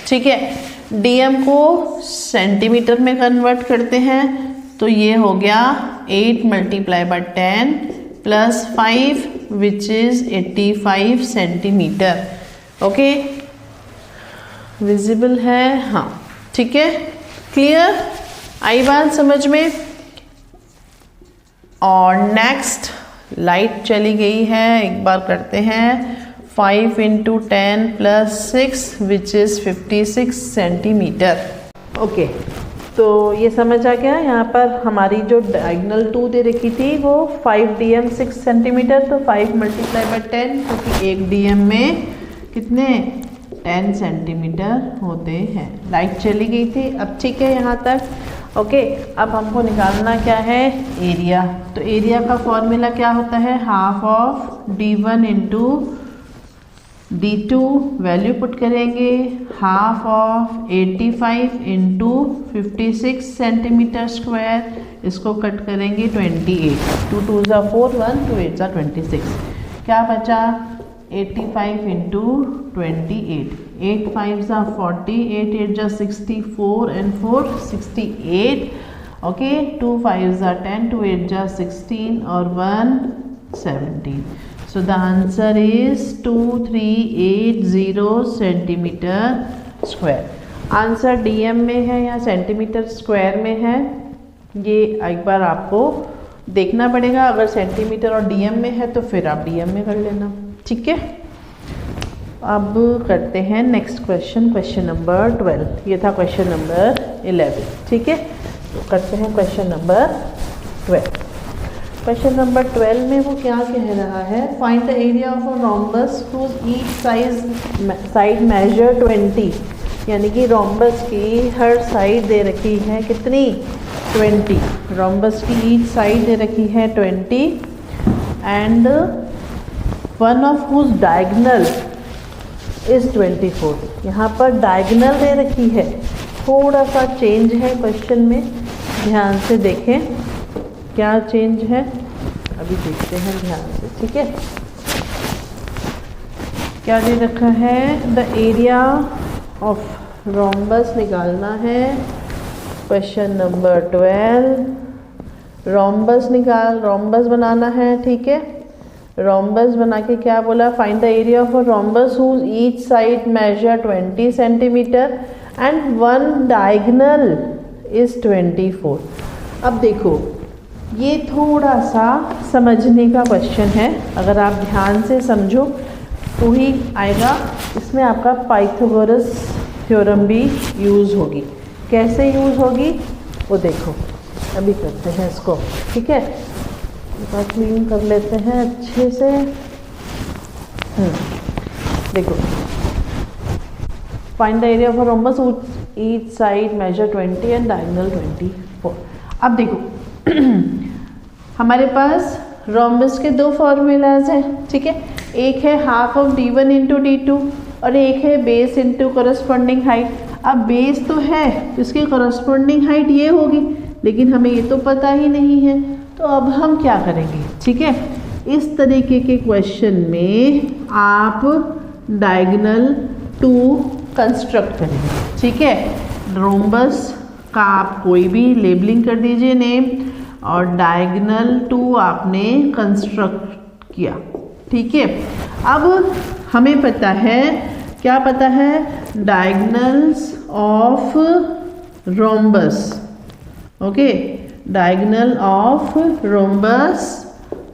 A: ठीक है। DM को सेंटीमीटर में कन्वर्ट करते हैं तो ये हो गया 8 multiply by 10 plus 5 which is 85 centimetre, okay. Visible है, हाँ, ठीक है, क्लियर, आई बात समझ में। और नेक्स्ट लाइट चली गई है, एक बार करते हैं 5 into 10 plus 6 which is 56 centimetre, okay. तो ये समझ आ गया। यहाँ पर हमारी जो डायगोनल 2 दे रखी थी वो 5 DM 6 सेंटीमीटर, तो 5 मल्टीप्लाई बाय 10, क्योंकि एक DM में कितने 10 सेंटीमीटर होते हैं। लाइट चली गई थी, अब ठीक है यहाँ तक, ओके। अब हमको निकालना क्या है, एरिया। तो एरिया का फॉर्मूला क्या होता है, half of D1 into D2, value put करेंगे, half of 85 into 56 centimetre square, इसको कट करेंगे 28, 2 2 ज़ा 4, 1 2 8 ज़ा 26, क्या बचा 85 इंटू 28, 8 5 ज़ा 40, 8 8 ज़ा 64 एंड 4 68, ओके। 2 5 ज़ा 10, 2 8 ज़ा 16 और 1 17। So the answer is 2380 centimetre square. Answer DM में है या सेंटीमीटर स्क्वायर में है, ये एक बार आपको देखना पड़ेगा। अगर सेंटीमीटर और DM में है तो फिर आप DM में कर लेना, ठीक है। अब करते हैं नेक्स्ट क्वेश्चन, क्वेश्चन नंबर 12। ये था क्वेश्चन नंबर 11, ठीक है। तो करते हैं क्वेश्चन नंबर 12। क्वेश्चन नंबर 12 में वो क्या कह रहा है, find the area of a rhombus whose each side measure 20, यानी कि रोम्बस की हर साइड दे रखी है कितनी 20, रोम्बस की ईच साइड दे रखी है 20 and one of whose diagonal is 24। यहाँ पर डायगोनल दे रखी है, थोड़ा सा चेंज है क्वेश्चन में, ध्यान से देखें क्या चेंज है, अभी देखते हैं ध्यान से, ठीक है। क्या दे रखा है, द एरिया ऑफ रोम्बस निकालना है, क्वेश्चन नंबर 12। रोम्बस बनाना है, ठीक है। रोम्बस बना के क्या बोला, find the area of a rhombus whose each side measure 20 centimetre and one diagonal is 24। अब देखो ये थोड़ा सा समझने का क्वेश्चन है, अगर आप ध्यान से समझो तो ही आएगा। इसमें आपका पाइथागोरस थ्योरम भी यूज़ होगी। कैसे यूज़ होगी वो देखो, अभी करते हैं इसको, ठीक है। क्लीन कर लेते हैं अच्छे से। देखो, find the area of a rhombus each side measure 20 and diagonal 24। अब देखो हमारे पास रोम्बस के दो फॉर्मूलाज हैं, ठीक है। एक है half of D1 into D2 और एक है बेस इंटू करस्पॉन्डिंग हाइट। अब बेस तो है, इसकी करस्पॉन्डिंग हाइट ये होगी, लेकिन हमें ये तो पता ही नहीं है, तो अब हम क्या करेंगे, ठीक है। इस तरीके के क्वेश्चन में आप डायगोनल 2 कंस्ट्रक्ट करेंगे, ठीक है। रोम्बस का आप कोई भी लेबलिंग कर दीजिए नेम, और डायगोनल 2 आपने कंस्ट्रक्ट किया, ठीक है। अब हमें पता है, क्या पता है, diagonals of rhombus, okay. Diagonal of rhombus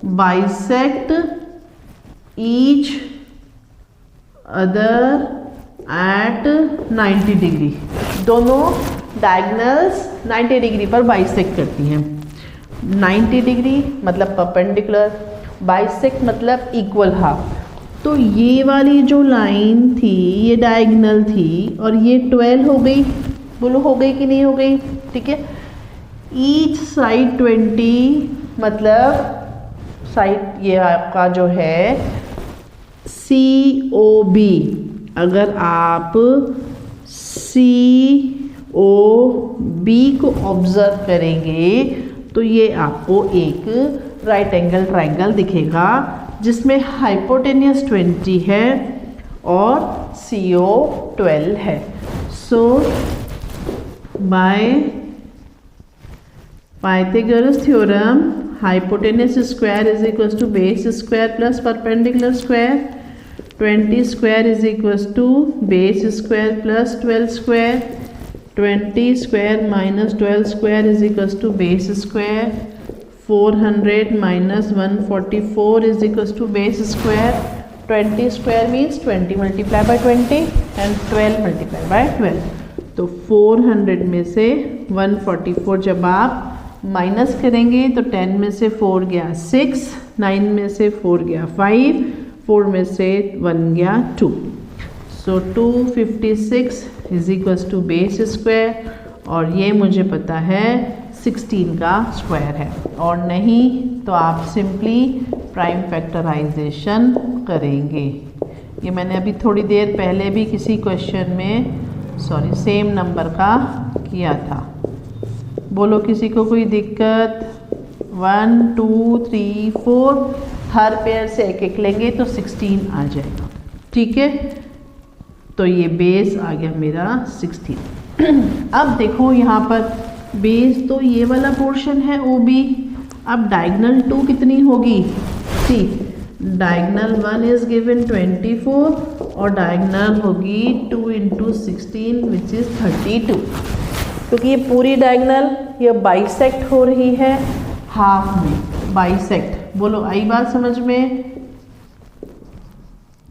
A: bisect each other at 90 degree. दोनों डायगोनल्स 90 डिग्री पर बाइसेक्ट करती हैं। 90 डिग्री मतलब परपेंडिकुलर, बाइसेक्ट मतलब इक्वल हाफ। तो ये वाली जो लाइन थी ये डायगोनल थी और ये 12 हो गई, बोलो हो गई कि नहीं हो गई, ठीक है। ईच साइड 20 मतलब साइड ये आपका जो है COB, अगर आप COB को ऑब्जर्व करेंगे तो ये आपको एक राइट एंगल ट्राइंगल दिखेगा जिसमें हाइपोटेनियस 20 है और CO 12 है। So by Pythagoras theorem hypotenuse square is equals to base square plus perpendicular square, 20 square is equals to base square plus 12 square, 20 square minus 12 square is equals to base square, 400 minus 144 is equals to base square, 20 square means 20 multiplied by 20 and 12 multiplied by 12। तो 400 में से 144 जब आप minus करेंगे तो 10 में से 4 गया 6, 9 में से 4 गया 5, 4 में से 1 गया 2। So 256 is equals to base square और ये मुझे पता है 16 का स्क्वायर है। और नहीं तो आप सिंपली प्राइम फैक्टराइजेशन करेंगे। ये मैंने अभी थोड़ी देर पहले भी किसी क्वेश्चन में सेम नंबर का किया था। बोलो किसी को कोई दिक्कत? 1 2 3 4 हर पेयर से एक एक लेंगे तो 16 आ जाएगा। ठीक है, तो ये बेस आ गया मेरा 16। अब देखो यहाँ पर बेस तो ये वाला पोर्शन है OB। अब डायगोनल 2 कितनी होगी? सी डायगोनल 1 इज गिवन 24 और डायगोनल होगी 2 × 16 विच इज 32। क्योंकि ये पूरी डायगोनल ये बाइसेक्ट हो रही है हाफ में। बाइसेक्ट बोलो, आई बात समझ में?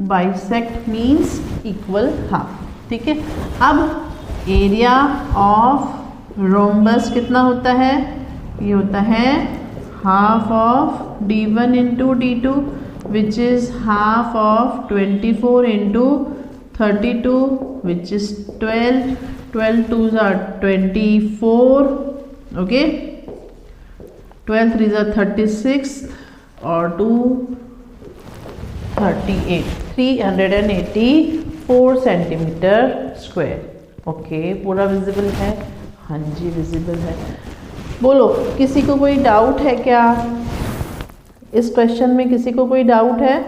A: Bisect means equal half. ठीक है, अब एरिया ऑफ रोम्बस कितना होता है? ये होता है half of D1 × D2 which is half of 24 × 32 which is 12। 12 2s are 24, okay, 12 3s are 36 और 2 38, 384 सेंटीमीटर स्क्वायर। ओके, पूरा विजिबल है? हाँ जी विजिबल है। बोलो किसी को कोई डाउट है क्या इस क्वेश्चन में? किसी को कोई डाउट है?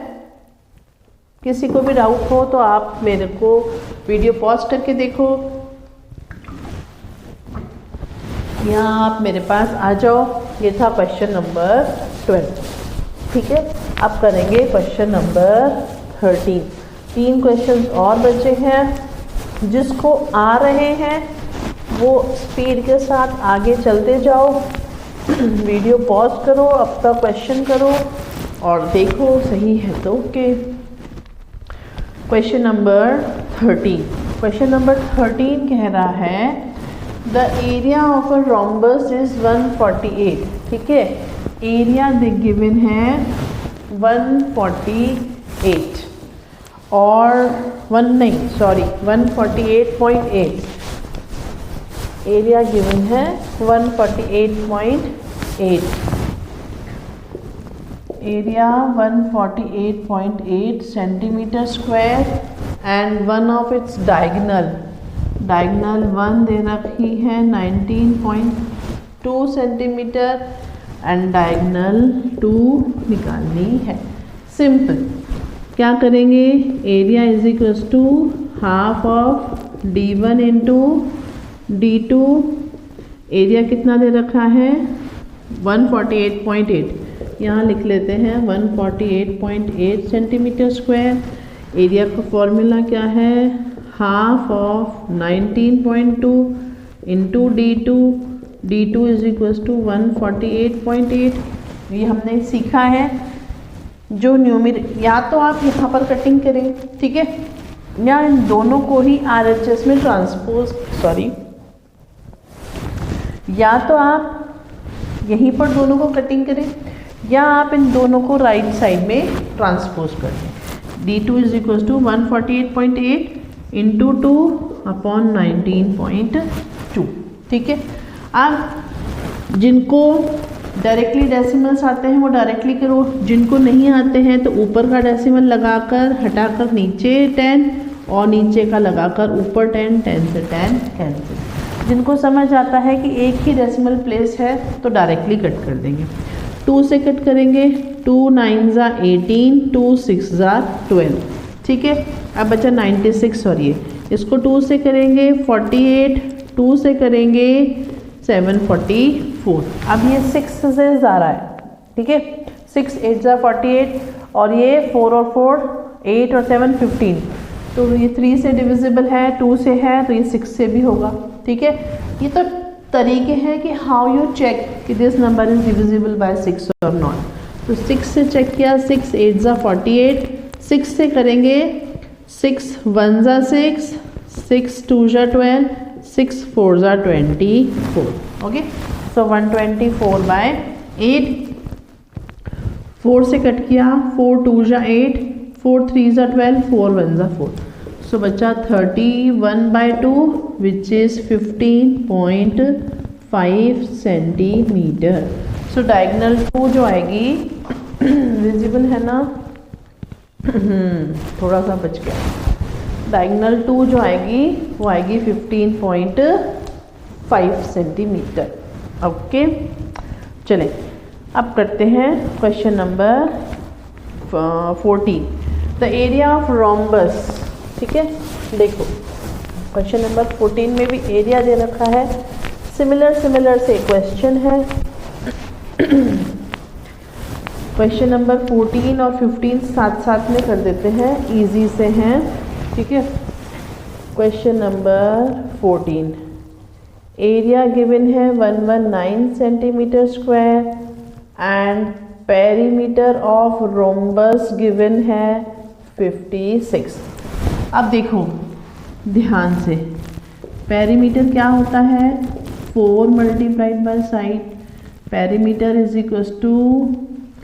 A: किसी को भी डाउट हो तो आप मेरे को वीडियो पॉज करके देखो या आप मेरे पास आ जाओ। ये था क्वेश्चन नंबर 12। ठीक है, अब करेंगे क्वेश्चन नंबर 13। 3 क्वेश्चंस और बचे हैं। जिसको आ रहे हैं वो स्पीड के साथ आगे चलते जाओ। वीडियो पॉज करो, अब तक क्वेश्चन करो और देखो सही है तो okay. Question number 13। Question number 13 कह रहा है the area of a rhombus is 148। ठीक है, एरिया गिवन है 148 और 148.8। एरिया गिवन है 148.8। Area 148.8 centimetre square and one of its diagonal 1 दे रखी है 19.2 सेंटीमीटर एंड डायगोनल 2 निकालनी है। सिंपल, क्या करेंगे? Area is equals to half of D1 × D2। Area कितना दे रखा है? 148.8। यहाँ लिख लेते हैं 148.8 सेंटीमीटर स्क्वायर। एरिया का फॉर्मूला क्या है? Half of 19.2 × D2। D2 is equals to 148.8। ये हमने सीखा है जो या तो आप यहाँ पर कटिंग करें, ठीक है, या इन दोनों को ही RHS में या तो आप यहीं पर दोनों को कटिंग करें या आप इन दोनों को राइट साइड में ट्रांसपोज कर दें। D2 is equals to 148.8 × 2/19.2। ठीक है, अब जिनको डायरेक्टली डेसिमल्स आते हैं वो डायरेक्टली करो, जिनको नहीं आते हैं तो ऊपर का डेसिमल लगाकर हटाकर नीचे 10 और नीचे का लगाकर ऊपर 10, 10 से 10 कैंसिल। जिनको समझ आता है कि एक ही डेसिमल प्लेस है तो डायरेक्टली कट कर देंगे। 2 से कट करेंगे, 2 9 ज़ा 18, 2 6 ज़ा 12, ठीक है। अब बचा 96 और ये, इसको 2 से करेंगे 48, 2 से करेंगे 744। अब ये 6 से जा रहा है, ठीक है। 6 8 ज़ा 48 और ये 4 और 4 8 और 7 15, तो ये 3 से डिविजिबल है, 2 से है तो ये 6 से भी होगा, ठीक है। ये तो तरीके हैं कि हाउ यू चेक कि this number is divisible by 6 और नॉट। तो 6 से चेक किया, 6 8 ज़ा 48, 6 से करेंगे 6 1 ज़ा 6, 6 2 ज़ा 12, 6 4 ज़ा 24, ओके। सो 124 बाय 8। 4 से कट किया, 4 2 ज़ा 8, 4 3 ज़ा 12, 4 1 ज़ा 4, सो बचा 31 by 2 which is 15.5 centimetre. So diagonal 2 जो आएगी विजिबल है ना, थोड़ा सा बच गया। डायगोनल 2 जो आएगी वो आएगी 15.5 सेंटीमीटर, ओके। चलें अब करते हैं question number 14, the area of rhombus, ठीक है। देखो क्वेश्चन नंबर 14 में भी एरिया दे रखा है, सिमिलर से क्वेश्चन है। क्वेश्चन नंबर 14 और 15 साथ में कर देते हैं, इजी से हैं, ठीक है। क्वेश्चन नंबर 14, एरिया गिवन है 119 centimetre square and perimeter of rhombus given है 56। अब देखो ध्यान से, पेरीमीटर क्या होता है, 4 multiplied by side, perimeter is equals to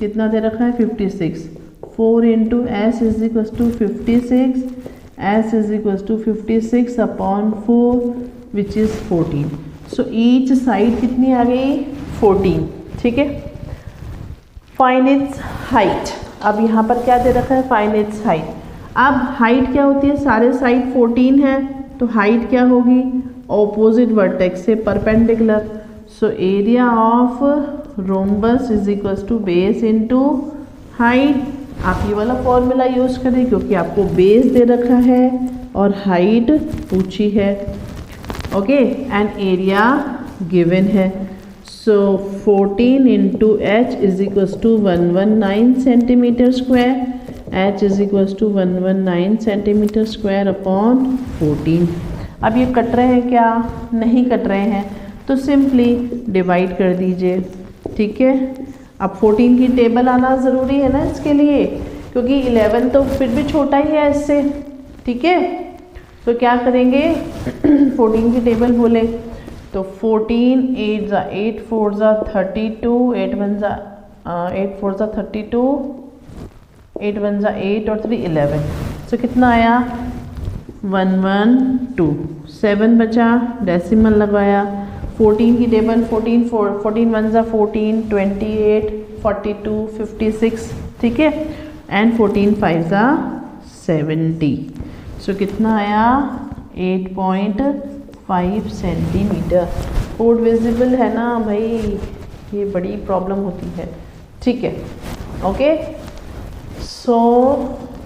A: कितना दे रखा है 56, 4 into S is equals to 56, S is equals to 56 upon 4 which is 14। So each side कितनी आ गई 14, ठीक है। फाइंड इट्स हाइट, अब यहाँ पर क्या दे रखा है फाइंड इट्स हाइट। अब हाइट क्या होती है, सारे साइड 14 है तो हाइट क्या होगी, ऑपोजिट वर्टेक्स से perpendicular. So area of rhombus is equals to base into height. आप ये वाला फॉर्मूला यूज करें क्योंकि आपको बेस दे रखा है और हाइट पूछी है, ओके, एंड एरिया गिवन है। So 14 into H is equals to 119 centimetre square, H is equals to 119 centimetre square upon 14। अब ये कट रहे हैं क्या, नहीं कट रहे हैं, तो सिंपली डिवाइड कर दीजिए, ठीक है। अब 14 की टेबल आना ज़रूरी है ना इसके लिए, क्योंकि 11 तो फिर भी छोटा ही है इससे, ठीक है। तो क्या करेंगे 14 की टेबल बोले तो 14 8 ज़ा 8 4 ज़ा 32, 8 1 ज़ा 8 4 ज़ा 32, 8 1 ज़ा 8 और 3 11। सो कितना आया 112, 7 बचा, डेसिमल लगाया। 14 की टेबल 14 1 ज़ा 14, 28 42 56, ठीक है, एंड 14 5 ज़ा 70। सो कितना आया 8.5 सेंटीमीटर। कोड विजिबल है ना भाई, ये बड़ी प्रॉब्लम होती है, ठीक है, okay. So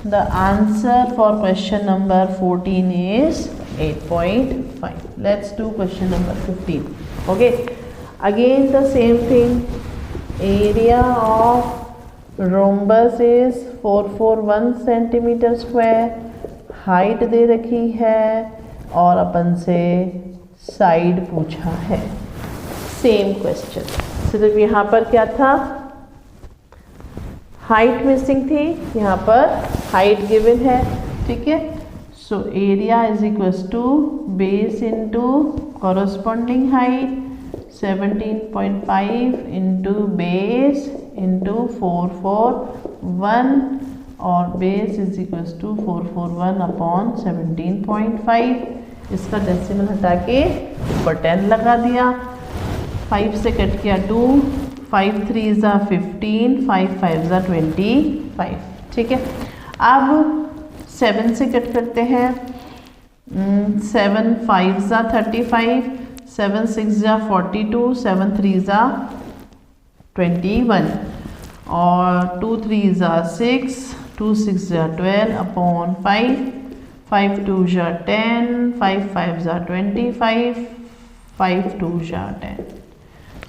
A: the answer for question number 14 is 8.5. Let's do question number 15. Okay, again the same thing. Area of rhombus is 441 centimeter square. Height दे रखी है और अपन से साइड पूछा है। सेम क्वेश्चन, सिर्फ यहाँ पर क्या था, हाइट मिसिंग थी, यहाँ पर हाइट गिवन है, ठीक है। So area is equals to base into corresponding height 17.5 into base into 441 और base is equals to 441 upon 17.5। इसका डेसिमल हटा के ऊपर 10 लगा दिया, 5 से कट किया 2, 5 3 ज़ा 15, 5 5 ज़ा 25, ठीक है। अब 7 से कट करते हैं। 7 5 ज़ा 35, 7 6 ज़ा 42, 7 3 ज़ा 21 और 2 3 ज़ा 6, 2 6 ज़ा 12 अपॉन 5, 5 2 ज़ा 10, 5 5 ज़ा 25, 5 2 ज़ा 10।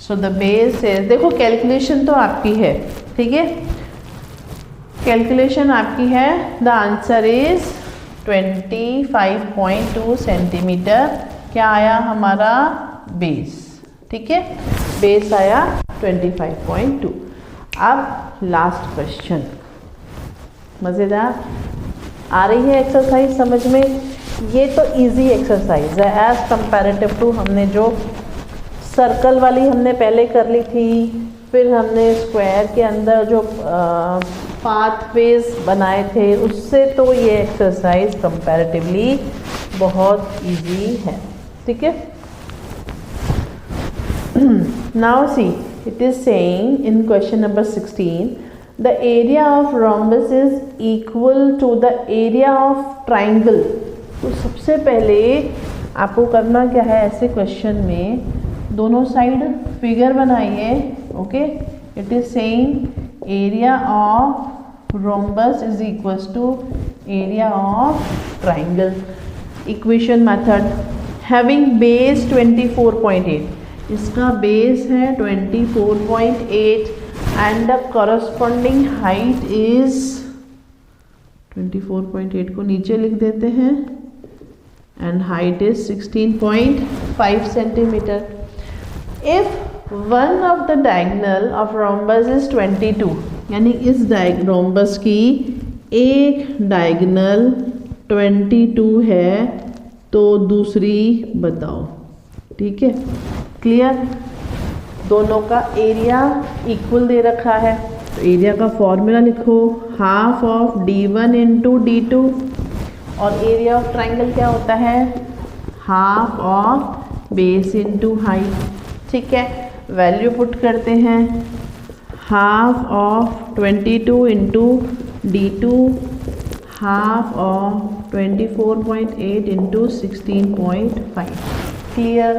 A: सो द बेस है, देखो कैलकुलेशन तो आपकी है, ठीक है, कैलकुलेशन आपकी है। The answer is 25.2 centimetre. क्या आया हमारा बेस, ठीक है, बेस आया 25.2। अब लास्ट क्वेश्चन, मज़ेदार आ रही है एक्सरसाइज समझ में? ये तो इजी एक्सरसाइज है एज कंपैरेटिव टू हमने जो सर्कल वाली हमने पहले कर ली थी, फिर हमने स्क्वायर के अंदर जो पाथवेज बनाए थे उससे, तो ये एक्सरसाइज कंपैरेटिवली बहुत इजी है, ठीक है। Now see it is saying in question number 16 the area of rhombus is equal to the area of triangle. तो सबसे पहले आपको करना क्या है, ऐसे क्वेश्चन में दोनों साइड फिगर बनाइए, okay. It is saying area of rhombus is equals to area of triangle. Equation method, having base 24.8, इसका बेस है 24.8 and the corresponding height is 24.8 को नीचे लिख देते हैं and height is 16.5 centimetre. If one of the diagonal of rhombus is 22, यानी इस rhombus की एक डायगोनल 22 है तो दूसरी बताओ, ठीक है, क्लियर। दोनों का एरिया इक्वल दे रखा है, तो एरिया का फॉर्मूला लिखो, half of d1 into d2, और एरिया ऑफ ट्राइंगल क्या होता है, half of base into height, ठीक है। वैल्यू पुट करते हैं, half of 22 into d2, half of 24.8 into 16.5, clear.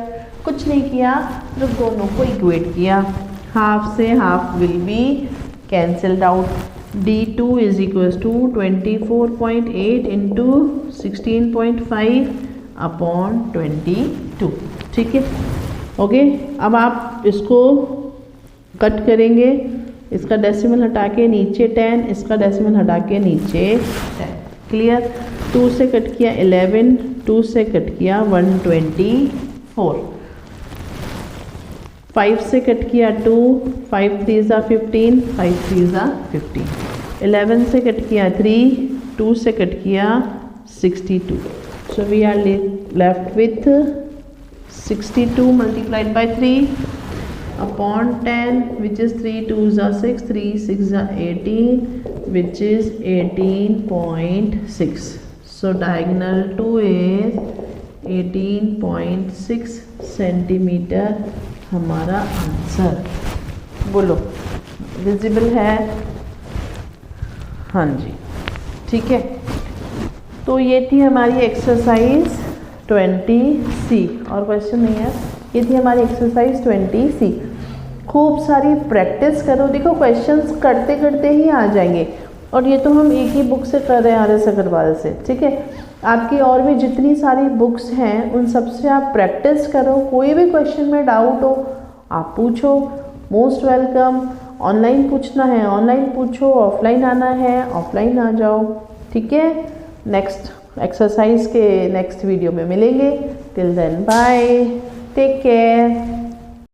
A: कुछ नहीं किया, सिर्फ दोनों को इक्वेट किया, हाफ से half will be cancelled out, d2 is equals to 24.8 into 16.5 upon 22, ठीक है, ओके। अब आप इसको कट करेंगे, इसका डेसिमल हटा के नीचे 10, इसका डेसिमल हटा के नीचे 10, क्लियर। 2 से कट किया 11, 2 से कट किया 124, 5 से कट किया 2, 5 3 ज़ा 15, 5 3 ज़ा 15, 11 से कट किया 3, 2 से कट किया 62, so we are left with 62 multiplied by 3 upon 10, which is 3 2 ज़ा 6, 3 6 ज़ा 18, which is 18.6. So diagonal 2 is 18.6 centimetre हमारा आंसर। बोलो विजिबल है? हाँ जी, ठीक है। तो ये थी हमारी एक्सरसाइज 20C, और क्वेश्चन नहीं है, ये थी हमारी एक्सरसाइज 20C। खूब सारी प्रैक्टिस करो, देखो क्वेश्चंस करते करते ही आ जाएंगे, और ये तो हम एक ही बुक से कर रहे हैं, RS अग्रवाल से, ठीक है। आपकी और भी जितनी सारी बुक्स हैं उन सब से आप प्रैक्टिस करो, कोई भी क्वेश्चन में डाउट हो आप पूछो, मोस्ट वेलकम। ऑनलाइन पूछना है ऑनलाइन पूछो, ऑफलाइन आना है ऑफलाइन आ जाओ, ठीक है। नेक्स्ट एक्सरसाइज के नेक्स्ट वीडियो में मिलेंगे, till then bye, take care.